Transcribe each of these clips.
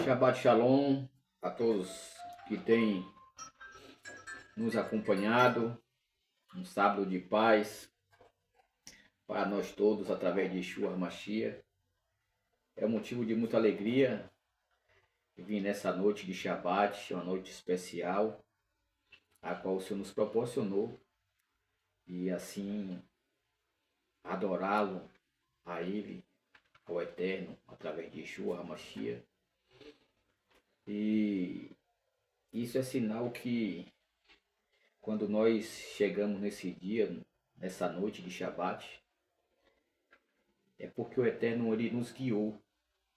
Shabbat Shalom a todos que têm nos acompanhado. Um sábado de paz para nós todos através de Yeshua HaMashiach. É um motivo de muita alegria vir nessa noite de Shabbat, uma noite especial, a qual o Senhor nos proporcionou, e assim adorá-lo, a Ele, ao Eterno, através de Yeshua HaMashiach. E isso é sinal que quando nós chegamos nesse dia, nessa noite de Shabbat, é porque o Eterno ele nos guiou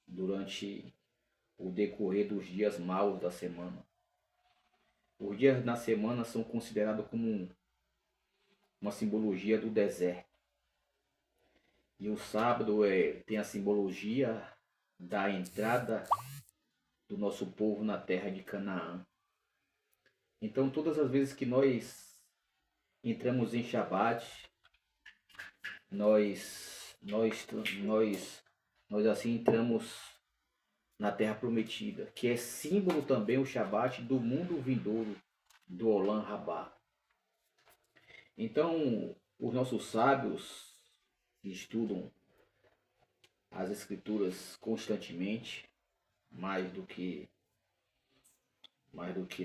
durante o decorrer dos dias maus da semana. Os dias na semana são considerados como uma simbologia do deserto. E o sábado tem a simbologia da entrada do nosso povo na terra de Canaã. Então, todas as vezes que nós entramos em Shabbat, nós assim entramos na terra prometida, que é símbolo também o Shabbat do mundo vindouro, do Olam Rabá. Então, os nossos sábios que estudam as escrituras constantemente, mais do que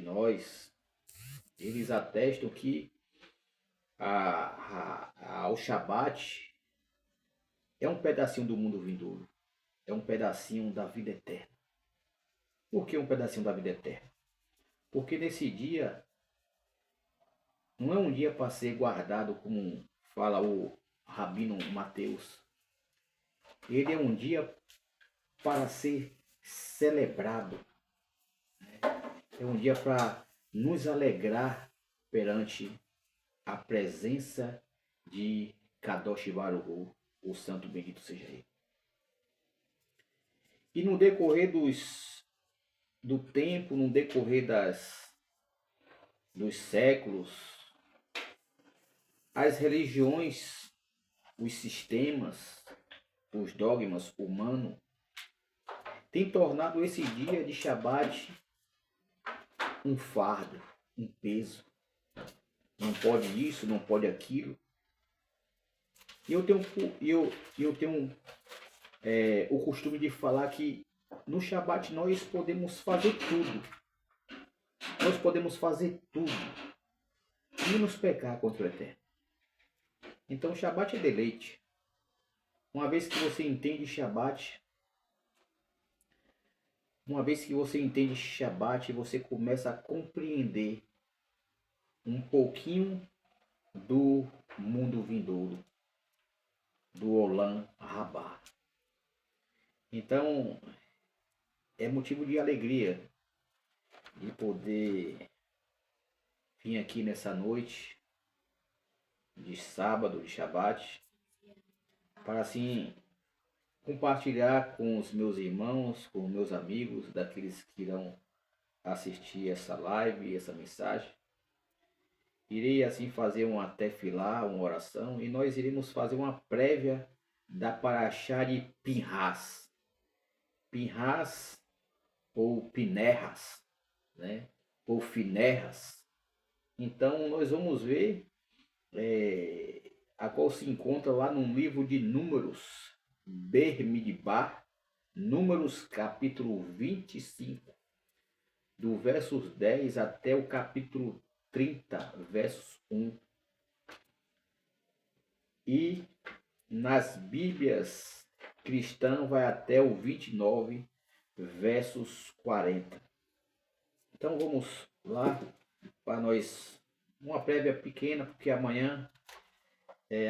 nós, eles atestam que o Shabbat é um pedacinho do mundo vindouro, é um pedacinho da vida eterna. Por que um pedacinho da vida eterna? Porque nesse dia não é um dia para ser guardado, como fala o Rabino Mateus. Ele é um dia para ser celebrado. É um dia para nos alegrar perante a presença de Kadosh Baruch, o Santo Bendito seja Ele. E no decorrer do tempo, no decorrer dos séculos, as religiões, os sistemas, os dogmas humanos têm tornado esse dia de Shabbat um fardo, um peso. Não pode isso, não pode aquilo. E eu tenho o costume de falar que no Shabbat nós podemos fazer tudo. Nós podemos fazer tudo. Menos pecar contra o Eterno. Então Shabbat é deleite. Uma vez que você entende Shabbat, você começa a compreender um pouquinho do mundo vindouro, do Olam Rabá. Então, é motivo de alegria de poder vir aqui nessa noite de sábado, de Shabbat, para assim compartilhar com os meus irmãos, com os meus amigos, daqueles que irão assistir essa live, essa mensagem. Irei assim fazer uma tefilá, uma oração, e nós iremos fazer uma prévia da Parashá de Pinhas. Pinhas ou Pinerras, né? Ou Finerras. Então nós vamos ver a qual se encontra lá no livro de Números, Ber-Midbar, Números capítulo 25, do versos 10 até o capítulo 30, versos 1. E nas Bíblias cristãs vai até o 29, versos 40. Então vamos lá para nós, uma prévia pequena, porque amanhã,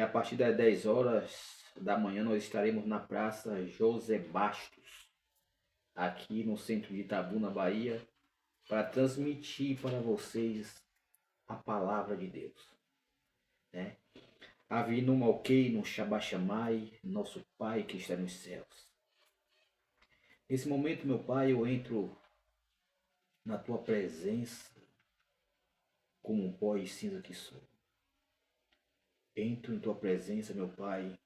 a partir das 10 horas da manhã, nós estaremos na Praça José Bastos, aqui no centro de Itabuna, Bahia, para transmitir para vocês a palavra de Deus, né? Avinu Malkeinu Shabbat Shammai, nosso Pai que está nos céus. Nesse momento, meu Pai, eu entro na Tua presença como um pó e cinza que sou. Entro em Tua presença, meu Pai,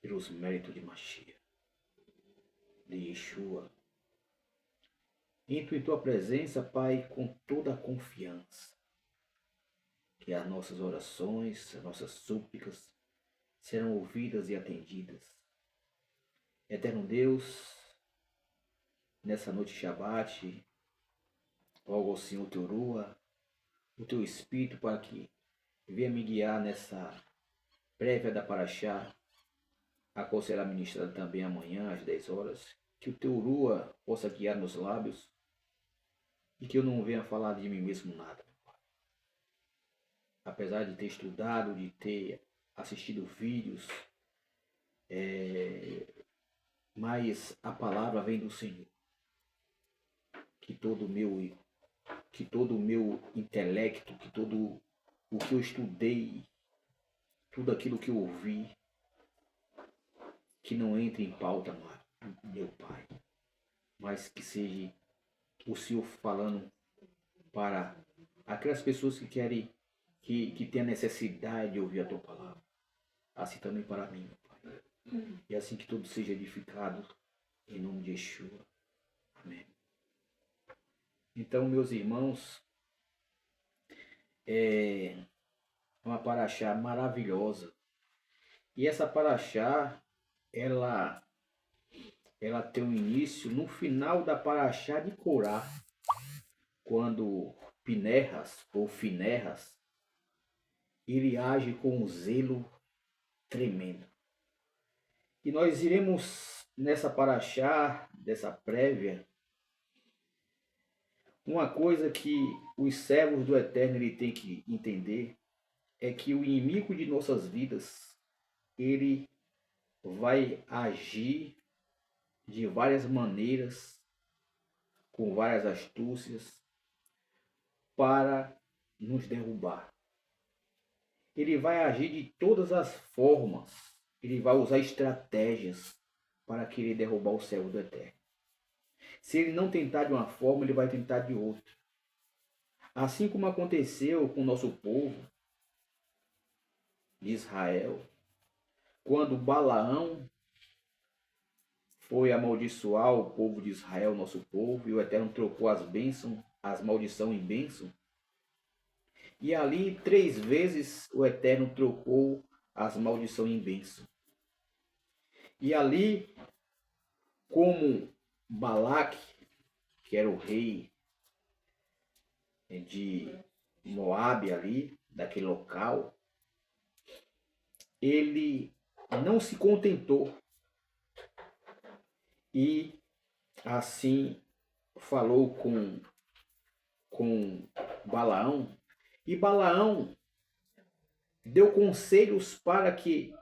pelos méritos de Mashiach, de Yeshua Entro em tua presença, Pai, com toda a confiança, que as nossas orações, as nossas súplicas serão ouvidas e atendidas. Eterno Deus, nessa noite de Shabbat, rogo ao Senhor teu Rua, o teu Espírito, para que venha me guiar nessa prévia da Paraxá, a qual será ministrada também amanhã às 10 horas. Que o teu Rua possa guiar meus lábios e que eu não venha falar de mim mesmo nada. Apesar de ter estudado, de ter assistido vídeos, mas a palavra vem do Senhor. Que todo o meu intelecto, que todo o que eu estudei, tudo aquilo que eu ouvi, que não entre em pauta, meu Pai, mas que seja o Senhor falando para aquelas pessoas que querem, que têm a necessidade de ouvir a tua palavra. Assim também para mim, meu Pai. E assim que tudo seja edificado, em nome de Yeshua. Amém. Então, meus irmãos, é uma paraxá maravilhosa. E essa paraxá, ela tem um início no final da paraxá de Corá, quando Pinerras ou Finerras, ele age com um zelo tremendo. E nós iremos nessa paraxá, dessa prévia, uma coisa que os servos do Eterno ele tem que entender é que o inimigo de nossas vidas, ele vai agir de várias maneiras, com várias astúcias, para nos derrubar. Ele vai agir de todas as formas, ele vai usar estratégias para querer derrubar o servo do Eterno. Se ele não tentar de uma forma, ele vai tentar de outra. Assim como aconteceu com o nosso povo de Israel, quando Balaão foi amaldiçoar o povo de Israel, nosso povo, e o Eterno trocou as bênçãos, as maldições em bênção. E ali 3 vezes o Eterno trocou as maldições em bênção. E ali, como Balaque, que era o rei de Moabe ali, daquele local, ele não se contentou e assim falou com Balaão, e Balaão deu conselhos para que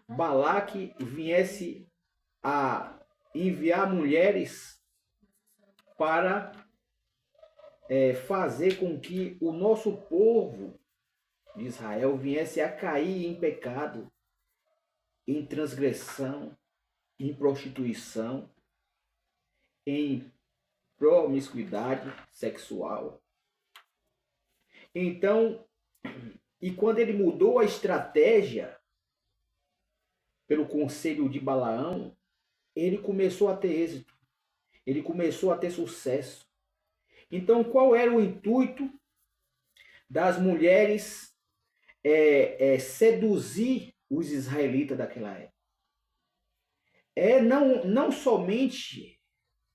Balaque viesse a enviar mulheres para fazer com que o nosso povo de Israel viesse a cair em pecado, em transgressão, em prostituição, em promiscuidade sexual. Então, e quando ele mudou a estratégia pelo conselho de Balaão, ele começou a ter êxito, ele começou a ter sucesso. Então, qual era o intuito das mulheres seduzir os israelitas daquela época? Não somente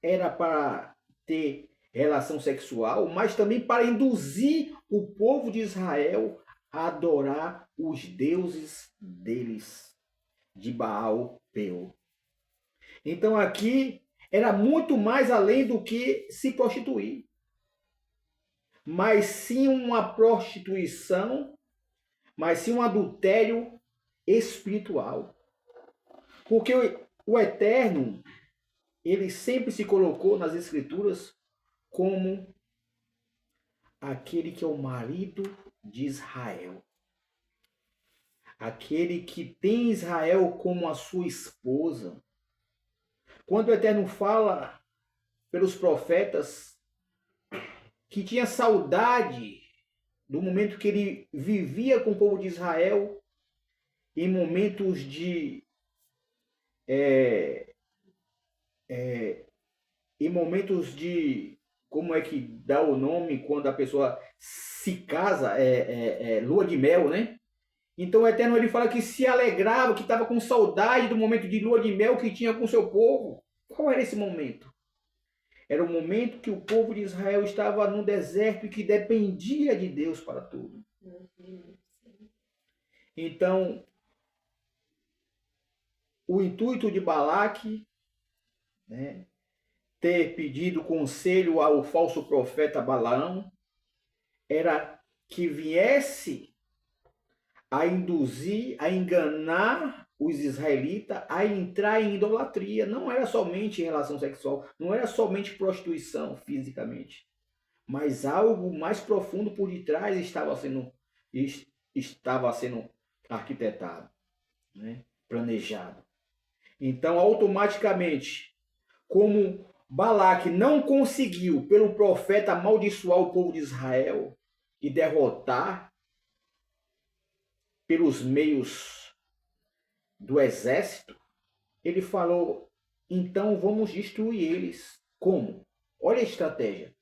era para ter relação sexual, mas também para induzir o povo de Israel a adorar os deuses deles, de Baal Peor. Então aqui era muito mais além do que se prostituir, mas sim uma prostituição, mas sim um adultério espiritual. Porque o Eterno, ele sempre se colocou nas Escrituras como aquele que é o marido de Israel. Aquele que tem Israel como a sua esposa. Quando o Eterno fala pelos profetas que tinha saudade do momento que ele vivia com o povo de Israel, em momentos de como é que dá o nome quando a pessoa se casa, lua de mel, né? Então o Eterno ele fala que se alegrava, que estava com saudade do momento de lua de mel que tinha com seu povo. Qual era esse momento? Era o momento que o povo de Israel estava no deserto e que dependia de Deus para tudo. Então, o intuito de Balaque, né, ter pedido conselho ao falso profeta Balaão, era que viesse a induzir, a enganar os israelitas a entrar em idolatria. Não era somente em relação sexual, não era somente prostituição fisicamente, mas algo mais profundo por detrás estava sendo arquitetado, né? Planejado. Então, automaticamente, como Balaque não conseguiu, pelo profeta, amaldiçoar o povo de Israel e derrotar pelos meios do exército, ele falou, então vamos destruir eles. Como? Olha a estratégia.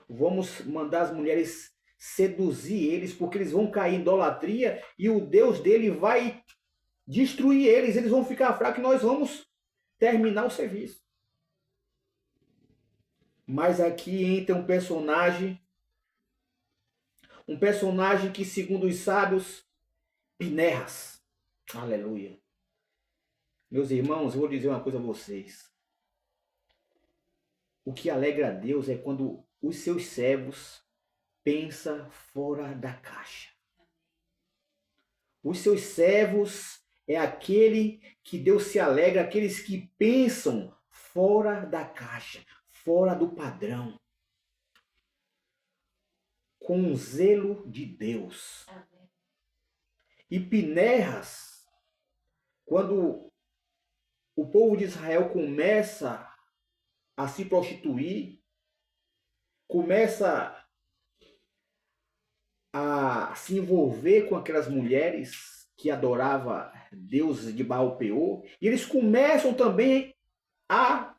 Vamos mandar as mulheres seduzir eles, porque eles vão cair em idolatria e o Deus dele vai destruir eles, eles vão ficar fracos e nós vamos terminar o serviço. Mas aqui entra um personagem que, segundo os sábios, Pinerras. Aleluia. Meus irmãos, eu vou dizer uma coisa a vocês. O que alegra a Deus é quando os seus servos pensam fora da caixa. Os seus servos é aquele que Deus se alegra, aqueles que pensam fora da caixa, fora do padrão, com o zelo de Deus. Amém. E Pinerras, quando o povo de Israel começa a se prostituir, começa a se envolver com aquelas mulheres que adoravam deuses de Baal Peor, e eles começam também a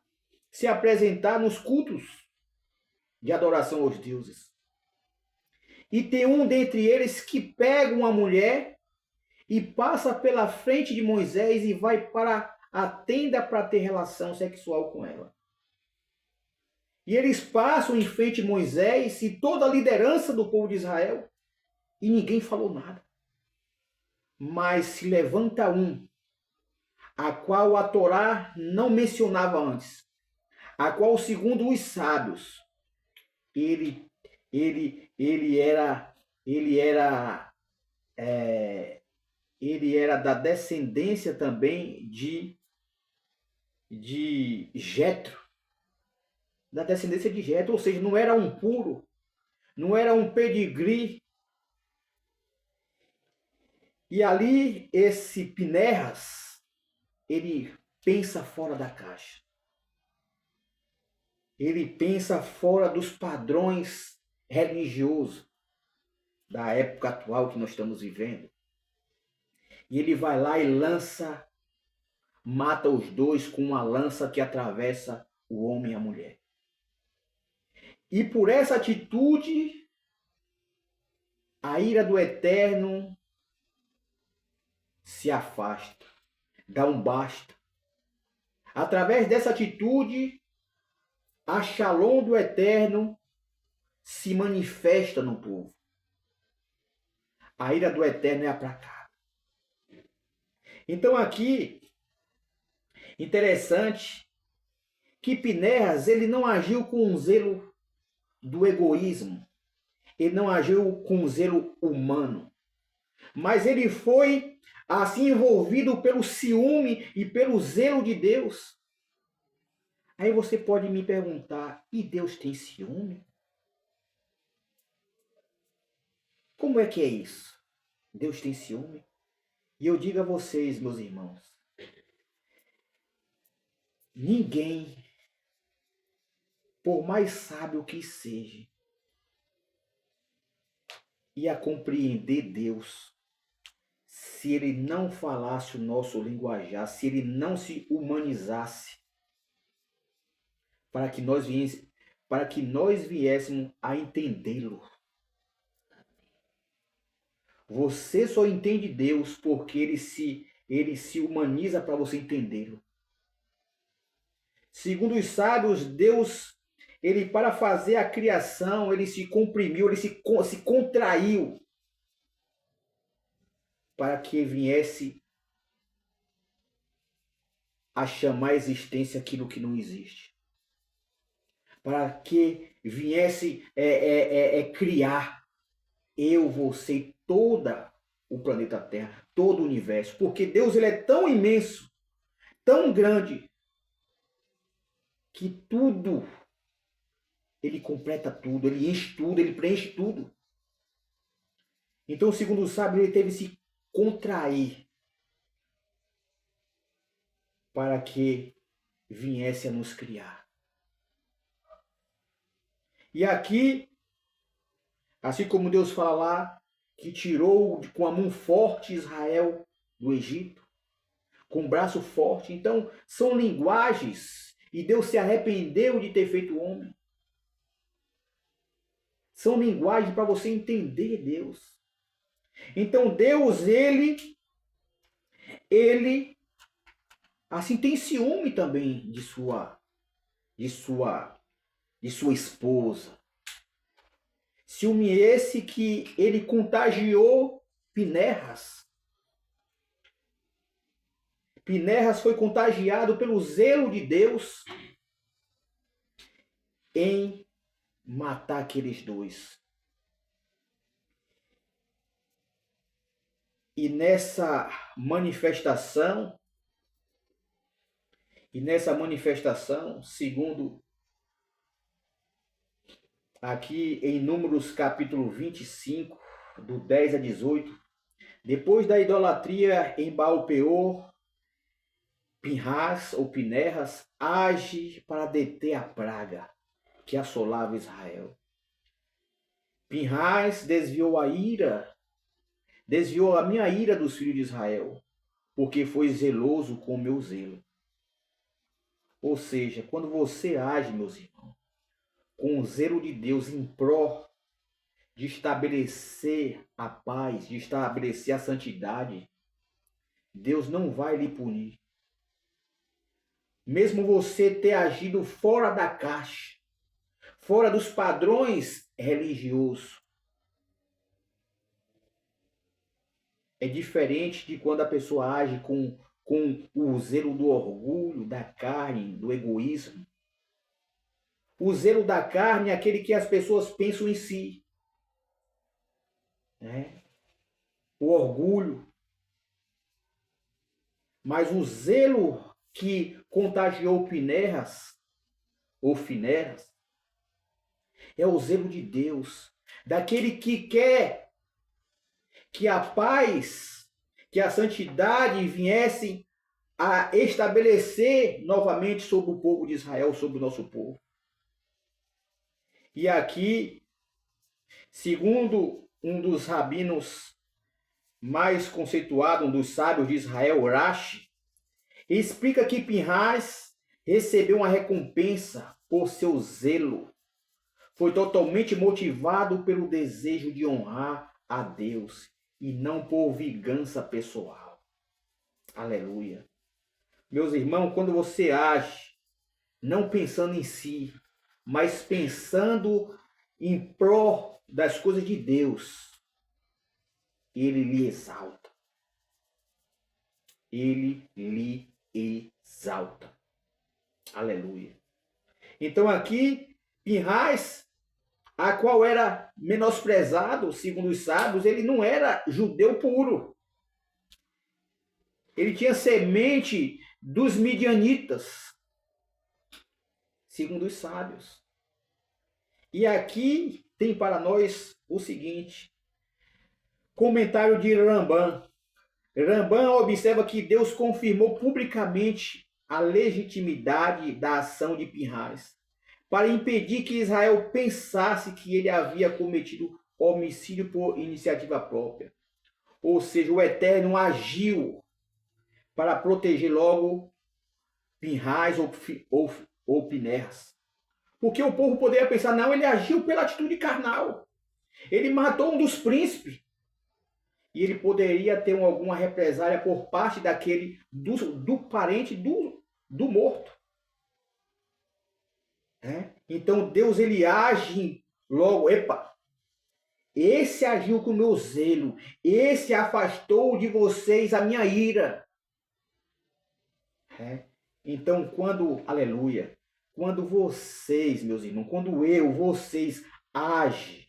se apresentar nos cultos de adoração aos deuses. E tem um dentre eles que pega uma mulher e passa pela frente de Moisés e vai para a tenda para ter relação sexual com ela. E eles passam em frente a Moisés e toda a liderança do povo de Israel e ninguém falou nada. Mas se levanta um, a qual a Torá não mencionava antes, a qual, segundo os sábios, ele era da descendência também de Jetro, da descendência de Jetro, ou seja, não era um puro, não era um pedigree. E ali esse Pinerras, ele pensa fora da caixa. Ele pensa fora dos padrões religiosos da época atual que nós estamos vivendo. E ele vai lá e mata os dois com uma lança que atravessa o homem e a mulher. E por essa atitude, a ira do Eterno se afasta, dá um basta. Através dessa atitude, a Shalom do Eterno se manifesta no povo. A ira do Eterno é aplacada. Então aqui, interessante, que Pinerras, ele não agiu com um zelo do egoísmo. Ele não agiu com um zelo humano. Mas ele foi assim envolvido pelo ciúme e pelo zelo de Deus. Aí você pode me perguntar, e Deus tem ciúme? Como é que é isso? Deus tem ciúme? E eu digo a vocês, meus irmãos, ninguém, por mais sábio que seja, ia compreender Deus se ele não falasse o nosso linguajar, se ele não se humanizasse, para que nós para que nós viéssemos a entendê-lo. Você só entende Deus porque ele se humaniza para você entendê-lo. Segundo os sábios, Deus, ele para fazer a criação, ele se comprimiu, ele se contraiu para que viesse a chamar a existência aquilo que não existe. Para que viesse criar eu, você e toda o planeta Terra, todo o universo. Porque Deus ele é tão imenso, tão grande, que tudo, ele completa tudo, ele enche tudo, ele preenche tudo. Então, segundo o sábio, ele teve que se contrair para que viesse a nos criar. E aqui, assim como Deus fala lá, que tirou com a mão forte Israel do Egito, com o braço forte. Então, são linguagens, e Deus se arrependeu de ter feito o homem. São linguagens para você entender Deus. Então, Deus, ele assim tem ciúme também de sua esposa. Ciúme esse que ele contagiou Pinerras. Pinerras foi contagiado pelo zelo de Deus em matar aqueles dois. E nessa manifestação, segundo aqui em Números capítulo 25, do 10 a 18, depois da idolatria em Baal-peor, Pinhas ou Pinerras age para deter a praga que assolava Israel. Pinhas desviou a minha ira dos filhos de Israel, porque foi zeloso com o meu zelo. Ou seja, quando você age, meus irmãos, com o zelo de Deus em prol de estabelecer a paz, de estabelecer a santidade, Deus não vai lhe punir. Mesmo você ter agido fora da caixa, fora dos padrões religiosos, é diferente de quando a pessoa age com o zelo do orgulho, da carne, do egoísmo. O zelo da carne é aquele que as pessoas pensam em si. Né? O orgulho. Mas o zelo que contagiou Pinerras, ou Finerras, é o zelo de Deus. Daquele que quer que a paz, que a santidade viessem a estabelecer novamente sobre o povo de Israel, sobre o nosso povo. E aqui, segundo um dos rabinos mais conceituados, um dos sábios de Israel, Rashi, explica que Pinhas recebeu uma recompensa por seu zelo. Foi totalmente motivado pelo desejo de honrar a Deus e não por vingança pessoal. Aleluia. Meus irmãos, quando você age, não pensando em si, mas pensando em prol das coisas de Deus, ele lhe exalta. Ele lhe exalta. Aleluia. Então aqui, Pinhas, a qual era menosprezado, segundo os sábios, ele não era judeu puro. Ele tinha semente dos midianitas, segundo os sábios. E aqui tem para nós o seguinte, comentário de Rambam. Rambam observa que Deus confirmou publicamente a legitimidade da ação de Pinhas, para impedir que Israel pensasse que ele havia cometido homicídio por iniciativa própria. Ou seja, o Eterno agiu para proteger logo Pinhas ou Pinerras. Porque o povo poderia pensar, não, ele agiu pela atitude carnal. Ele matou um dos príncipes. E ele poderia ter alguma represália por parte daquele, do parente do morto. Então Deus, ele age logo, epa, esse agiu com o meu zelo, esse afastou de vocês a minha ira. Então aleluia, quando vocês, meus irmãos, vocês agem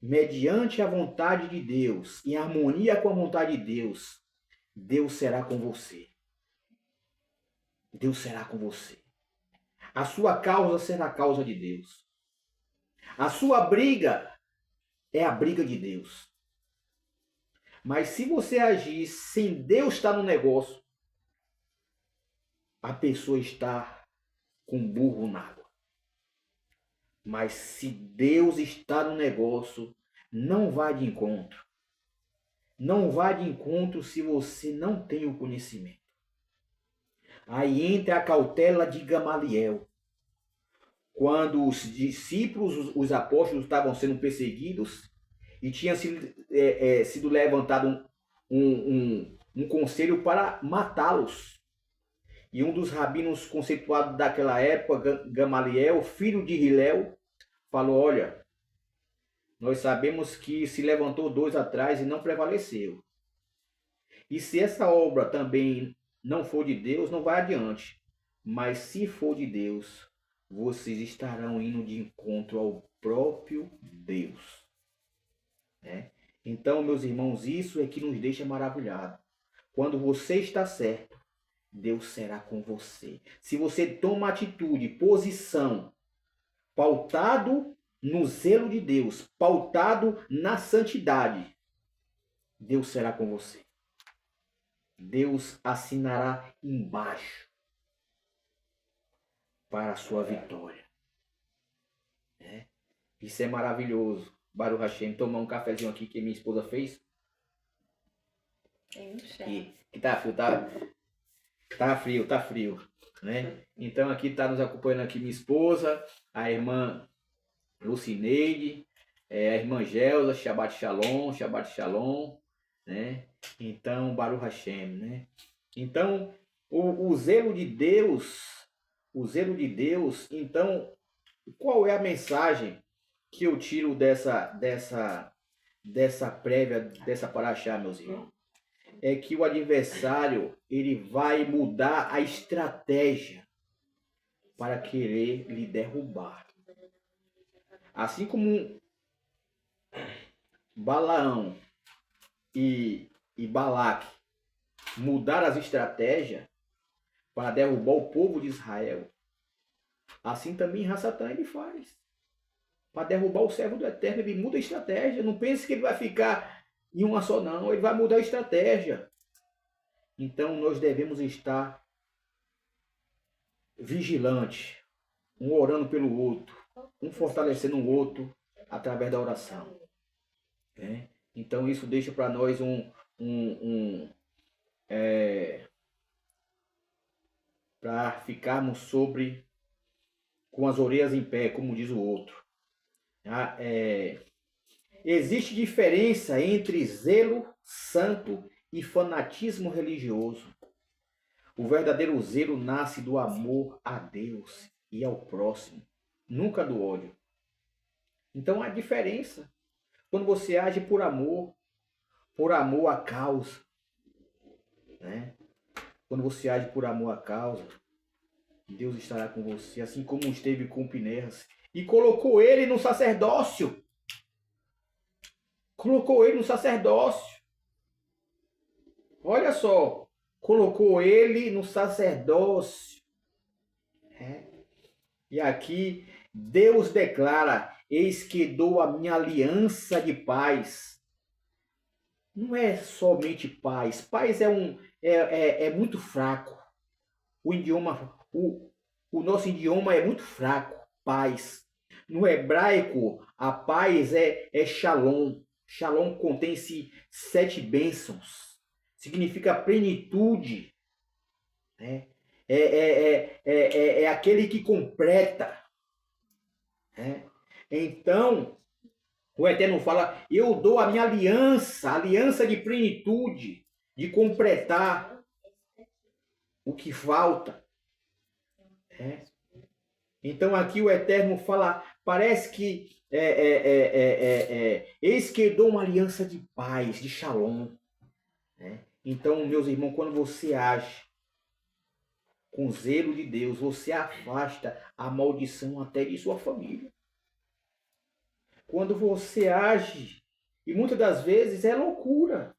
mediante a vontade de Deus, em harmonia com a vontade de Deus, Deus será com você. Deus será com você. A sua causa será a causa de Deus. A sua briga é a briga de Deus. Mas se você agir sem Deus estar no negócio, a pessoa está com burro na água. Mas se Deus está no negócio, não vá de encontro. Não vá de encontro se você não tem o conhecimento. Aí entra a cautela de Gamaliel. Quando os discípulos, os apóstolos estavam sendo perseguidos e tinha sido levantado um conselho para matá-los. E um dos rabinos conceituados daquela época, Gamaliel, filho de Hilel, falou, olha, nós sabemos que se levantou 2 atrás e não prevaleceu. E se essa obra também não for de Deus, não vai adiante. Mas se for de Deus, vocês estarão indo de encontro ao próprio Deus. Então, meus irmãos, isso é que nos deixa maravilhados. Quando você está certo, Deus será com você. Se você toma atitude, posição, pautado no zelo de Deus, pautado na santidade, Deus será com você. Deus assinará embaixo para a sua vitória. Isso é maravilhoso. Baruch Hashem, tomar um cafezinho aqui que minha esposa fez. Que tá frio, tá frio, né? Então aqui tá nos acompanhando aqui minha esposa, a irmã Lucineide, a irmã Gelsa, Shabbat Shalom, né? Então, Baruch Hashem, né? Então, o zelo de Deus, então, qual é a mensagem que eu tiro dessa prévia, dessa paraxá, meus irmãos? É que o adversário, ele vai mudar a estratégia para querer lhe derrubar. Assim como Balaão e Balaque mudaram as estratégias para derrubar o povo de Israel, assim também Satã ele faz. Para derrubar o servo do Eterno, ele muda a estratégia. Não pense que ele vai ficar em uma só, não. Ele vai mudar a estratégia. Então, nós devemos estar vigilantes, um orando pelo outro, um fortalecendo o outro através da oração. Então, isso deixa para nós para ficarmos com as orelhas em pé, como diz o outro. Existe diferença entre zelo santo e fanatismo religioso. O verdadeiro zelo nasce do amor a Deus e ao próximo, nunca do ódio. Então há diferença. Quando você age por amor à causa, Quando você age por amor à causa, Deus estará com você, assim como esteve com Pineias e colocou ele no sacerdócio. Olha só, colocou ele no sacerdócio. E aqui Deus declara: eis que dou a minha aliança de paz. Não é somente paz. Paz é muito fraco. O nosso idioma é muito fraco. Paz. No hebraico, a paz é shalom. Shalom contém-se 7 bênçãos. Significa plenitude. é aquele que completa. Né? Então, o Eterno fala, eu dou a minha aliança, aliança de plenitude, de completar o que falta. Né? Então aqui o Eterno fala, parece que eis que dou uma aliança de paz, de shalom. Né? Então, meus irmãos, quando você age com zelo de Deus, você afasta a maldição até de sua família. Quando você age, e muitas das vezes é loucura.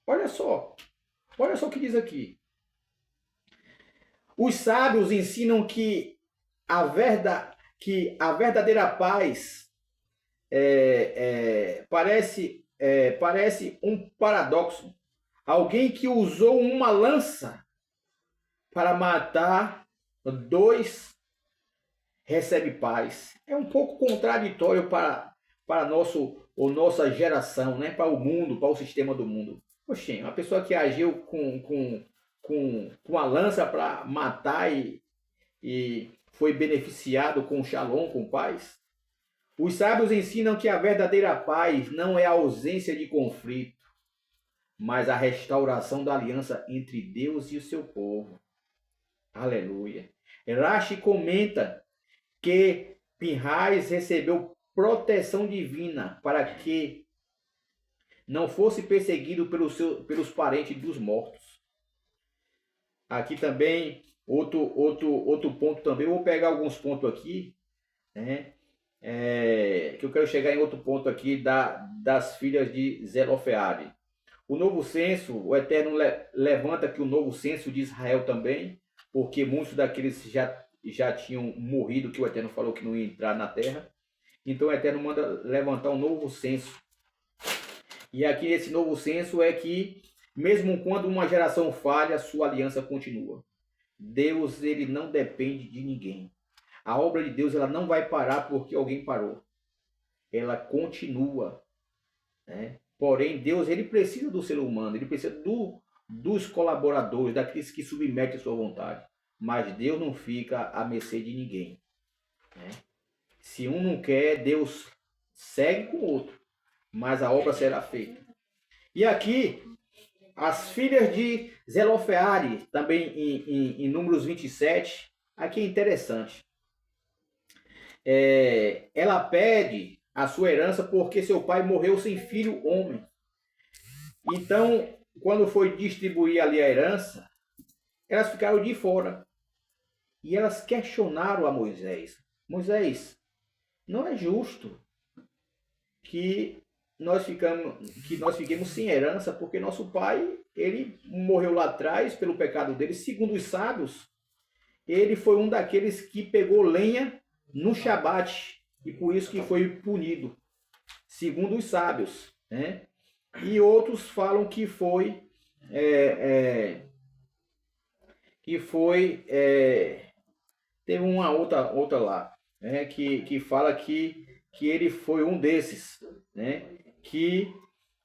Olha só o que diz aqui. Os sábios ensinam que a verdadeira paz parece um paradoxo. Alguém que usou uma lança para matar dois recebe paz. É um pouco contraditório para nossa geração, né? Para o mundo, para o sistema do mundo. Poxa, uma pessoa que agiu com a lança para matar e foi beneficiado com shalom, com paz. Os sábios ensinam que a verdadeira paz não é a ausência de conflito, mas a restauração da aliança entre Deus e o seu povo. Aleluia. Rashi comenta que Pinhais recebeu proteção divina para que não fosse perseguido pelos parentes dos mortos. Aqui também, outro ponto também, eu vou pegar alguns pontos aqui, né? Que eu quero chegar em outro ponto aqui das filhas de Zelofeade. O novo censo, o Eterno levanta aqui o novo censo de Israel também, porque muitos daqueles já tinham morrido, que o Eterno falou que não ia entrar na terra. Então o Eterno manda levantar um novo censo. E aqui nesse novo censo é que, mesmo quando uma geração falha, sua aliança continua. Deus, ele não depende de ninguém. A obra de Deus, ela não vai parar porque alguém parou. Ela continua. Né? Porém, Deus, ele precisa do ser humano, ele precisa dos colaboradores, daqueles que submetem a sua vontade. Mas Deus não fica à mercê de ninguém. Né? Se um não quer, Deus segue com o outro, mas a obra será feita. E aqui, as filhas de Zelofeade, também em Números 27, aqui é interessante. Ela pede a sua herança porque seu pai morreu sem filho homem. Então, quando foi distribuir ali a herança, elas ficaram de fora. E elas questionaram a Moisés. Moisés, não é justo que nós fiquemos sem herança, porque nosso pai, ele morreu lá atrás pelo pecado dele. Segundo os sábios, ele foi um daqueles que pegou lenha no Shabat, e por isso que foi punido, segundo os sábios. Né? E outros falam que foi teve uma outra lá, né? que fala que ele foi um desses, né? Que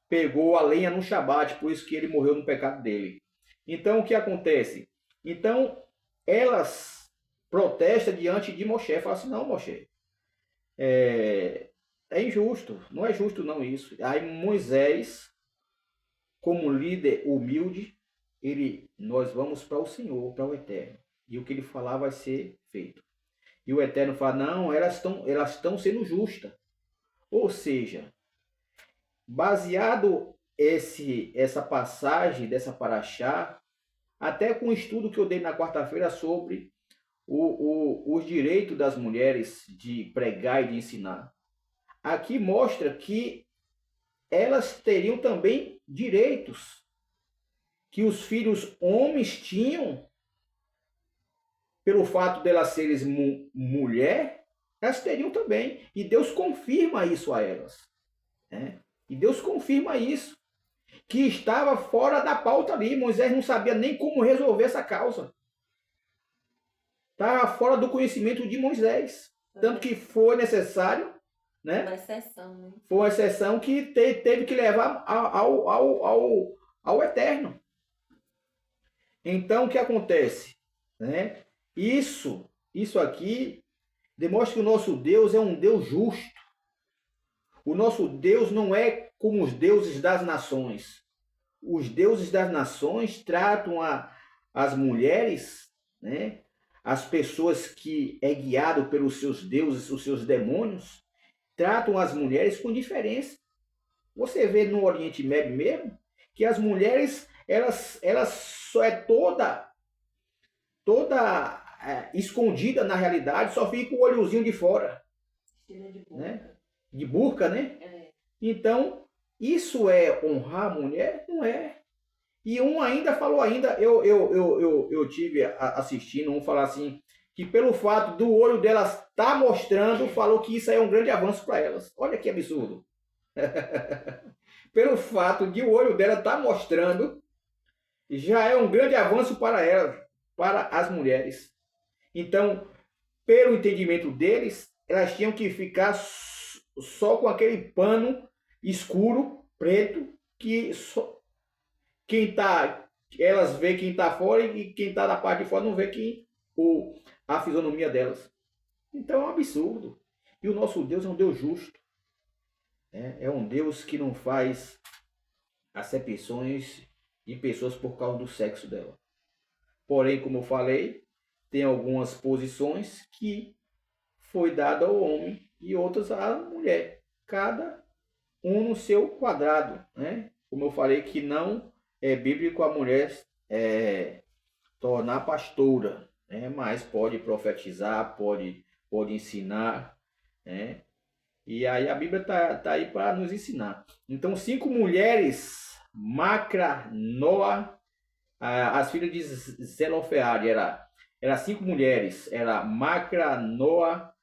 pegou a lenha no Shabat, por isso que ele morreu no pecado dele. Então o que acontece? Então elas protestam diante de Moshe, falam assim, não, Moshe, é injusto, não é justo não isso. Aí Moisés, como líder humilde, nós vamos para o Senhor, para o Eterno, e o que ele falar vai ser feito. E o Eterno fala, não, elas estão sendo justas. Ou seja, baseado essa passagem dessa paraxá, até com o estudo que eu dei na quarta-feira sobre os direitos das mulheres de pregar e de ensinar, aqui mostra que elas teriam também direitos que os filhos homens tinham, pelo fato delas serem mulher, elas teriam também. E Deus confirma isso a elas. Né? E Deus confirma isso. Que estava fora da pauta ali. Moisés não sabia nem como resolver essa causa. Estava fora do conhecimento de Moisés. Tanto que foi necessário, né? Uma exceção, né? Foi uma exceção que teve que levar ao Eterno. Então, o que acontece? né? Isso aqui demonstra que o nosso Deus é um Deus justo. O nosso Deus não é como os deuses das nações. Os deuses das nações tratam as mulheres, né? As pessoas que é guiado pelos seus deuses, os seus demônios, tratam as mulheres com diferença. Você vê no Oriente Médio mesmo que as mulheres elas só é toda escondida na realidade, só fica o olhozinho de fora, né? De burca, né? Então, isso é honrar a mulher? Não é. E um ainda falou ainda, eu tive assistindo um falar assim, que pelo fato do olho delas estar mostrando, falou que isso aí é um grande avanço para elas. Olha que absurdo. Pelo fato de o olho dela estar mostrando, já é um grande avanço para elas, para as mulheres. Então, pelo entendimento deles, elas tinham que ficar só com aquele pano escuro, preto, que só, elas vê quem está fora e quem está na parte de fora não vê a fisionomia delas. Então é um absurdo. E o nosso Deus é um Deus justo. É um Deus que não faz acepções de pessoas por causa do sexo dela. Porém, como eu falei, tem algumas posições que foi dada ao homem e outras à mulher. Cada um no seu quadrado, né? Como eu falei, que não é bíblico a mulher tornar pastora, né? Mas pode profetizar, pode ensinar, né? E aí a Bíblia tá aí para nos ensinar. Então, 5 mulheres, Macra, Noa, as filhas de Zelofeade, era 5 mulheres, era Macra, Noa,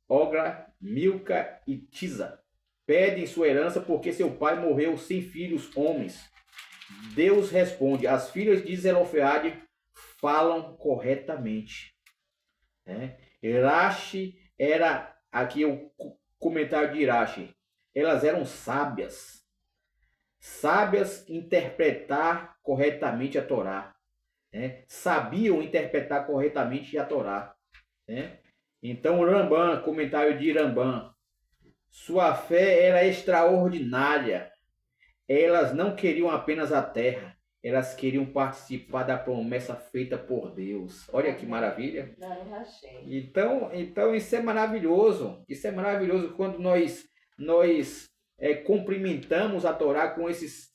Ogra, Milca e Tisa. Pedem sua herança porque seu pai morreu sem filhos homens. Deus responde, as filhas de Zelofeade falam corretamente. Irache era, aqui o comentário de Irache, elas eram sábias. Sábias interpretar corretamente a Torá. Sabiam interpretar corretamente a Torá. Então, Rambam, comentário de Rambam, sua fé era extraordinária. Elas não queriam apenas a terra, elas queriam participar da promessa feita por Deus. Olha que maravilha. Então isso é maravilhoso. Isso é maravilhoso quando nós cumprimentamos a Torá com esses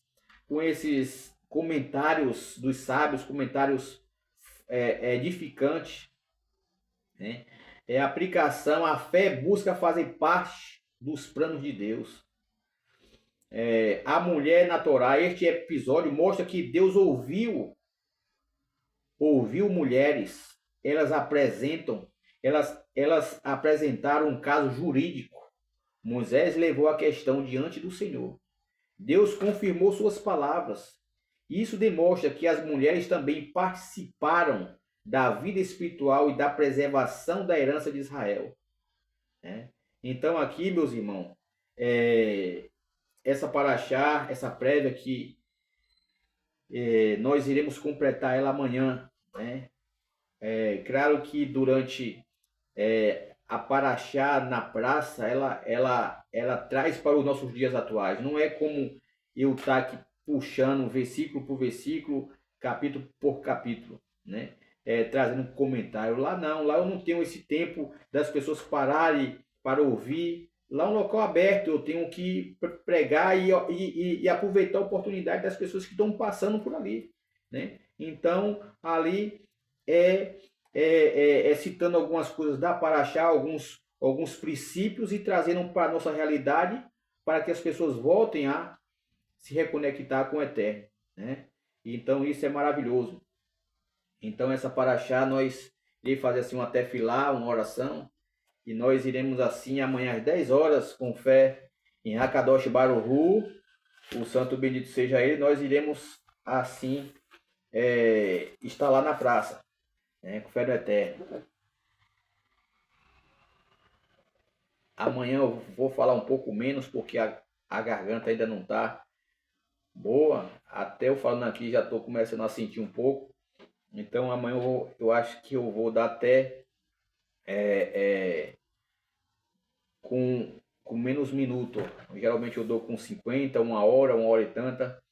comentários dos sábios, comentários edificantes. Né? A aplicação, a fé busca fazer parte dos planos de Deus. A mulher na Torá, este episódio mostra que Deus ouviu mulheres. Elas apresentaram um caso jurídico. Moisés levou a questão diante do Senhor. Deus confirmou suas palavras. Isso demonstra que as mulheres também participaram da vida espiritual e da preservação da herança de Israel. Então aqui, meus irmãos, essa paraxá, essa prévia que nós iremos completar ela amanhã. Claro que durante a paraxá na praça, ela traz para os nossos dias atuais. Não é como eu estar aqui puxando versículo por versículo, capítulo por capítulo, né? Trazendo um comentário. Lá não, lá eu não tenho esse tempo das pessoas pararem para ouvir. Lá é um local aberto, eu tenho que pregar e aproveitar a oportunidade das pessoas que estão passando por ali, né? Então, ali citando algumas coisas da paraxá, alguns princípios e trazendo para a nossa realidade, para que as pessoas voltem a se reconectar com o Eterno, né? Então, isso é maravilhoso. Então, essa paraxá, nós iremos fazer assim uma tefilá, uma oração, e nós iremos assim amanhã às 10 horas, com fé em Hakadosh Baruhu, o santo bendito seja ele, nós iremos assim estar lá na praça, com fé no Eterno. Amanhã eu vou falar um pouco menos, porque a garganta ainda não está boa. Até eu falando aqui já estou começando a sentir um pouco. Então amanhã eu acho que eu vou dar até com menos minutos. Geralmente eu dou com 50, uma hora e tanta.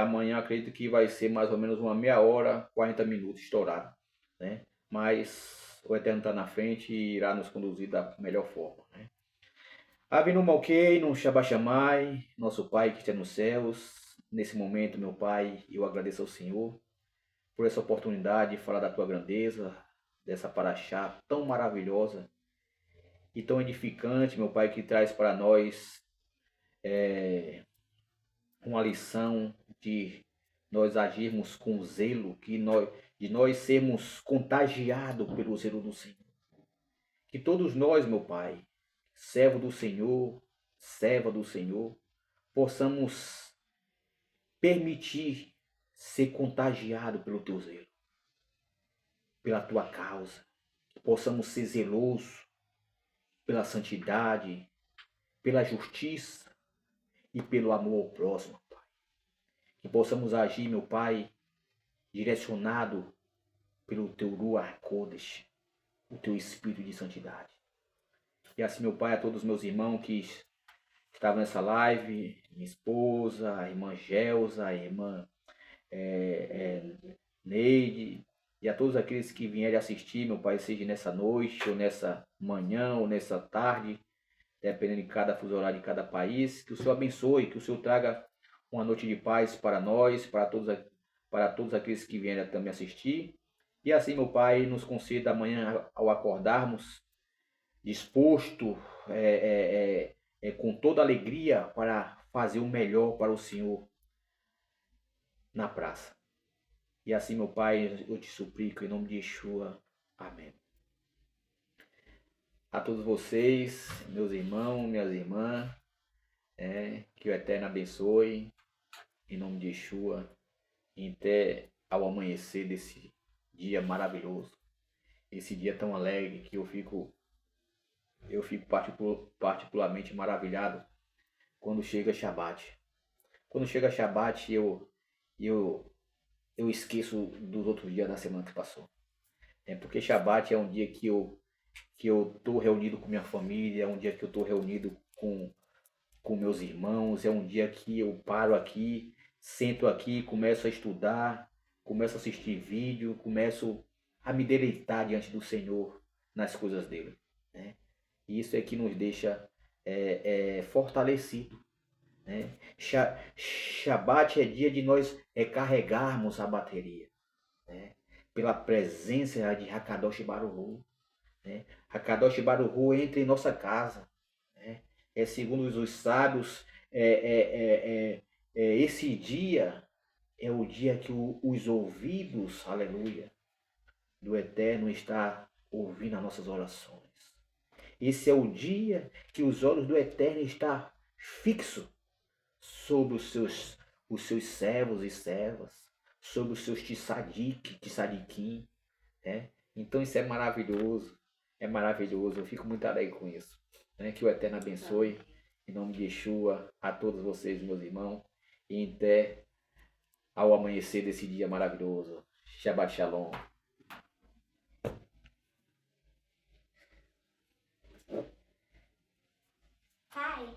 Amanhã acredito que vai ser mais ou menos uma meia hora, 40 minutos estourado, né? Mas o Eterno está na frente e irá nos conduzir da melhor forma, né? Avinu Malkeinu, Shabbat Shammai, nosso Pai que está nos céus. Nesse momento, meu Pai, eu agradeço ao Senhor por essa oportunidade de falar da tua grandeza, dessa paraxá tão maravilhosa e tão edificante, meu Pai, que traz para nós uma lição de nós agirmos com zelo, de nós sermos contagiados pelo zelo do Senhor. Que todos nós, meu Pai, servo do Senhor, serva do Senhor, possamos permitir ser contagiado pelo teu zelo, pela tua causa. Que possamos ser zelosos pela santidade, pela justiça e pelo amor ao próximo, Pai. Que possamos agir, meu Pai, direcionado pelo teu Ruach Kodesh, o teu Espírito de Santidade. E assim, meu Pai, a todos os meus irmãos que estavam nessa live, minha esposa, a irmã Gelsa, a irmã Neide, e a todos aqueles que vierem assistir, meu Pai, seja nessa noite, ou nessa manhã, ou nessa tarde, dependendo de cada fuso horário de cada país, que o Senhor abençoe, que o Senhor traga uma noite de paz para nós, para todos aqueles que vierem também assistir. E assim, meu Pai, nos conceda amanhã, ao acordarmos, disposto, com toda alegria, para fazer o melhor para o Senhor na praça. E assim, meu Pai, eu te suplico, em nome de Yeshua. Amém. A todos vocês, meus irmãos, minhas irmãs, que o Eterno abençoe, em nome de Yeshua, e até ao amanhecer desse dia maravilhoso, esse dia tão alegre que eu fico particularmente maravilhado quando chega Shabat. Quando chega Shabat, eu esqueço dos outros dias da semana que passou. Porque Shabat é um dia que eu estou reunido com minha família, é um dia que eu estou reunido com meus irmãos, é um dia que eu paro aqui, sento aqui, começo a estudar, começo a assistir vídeo, começo a me deleitar diante do Senhor nas coisas dele, né? E isso é que nos deixa fortalecido, né? Shabat é dia de nós carregarmos a bateria, né? Pela presença de Hakadosh Baruch, né? Hakadosh Baruch entra em nossa casa, né? Segundo os sábios, esse dia é o dia que os ouvidos, aleluia, do Eterno está ouvindo as nossas orações. Esse é o dia que os olhos do Eterno estão fixos sobre os seus servos e servas, sobre os seus tsadikim, né? Então isso é maravilhoso, eu fico muito alegre com isso, né? Que o Eterno abençoe, em nome de Yeshua, a todos vocês, meus irmãos, e até ao amanhecer desse dia maravilhoso. Shabbat Shalom. Hi.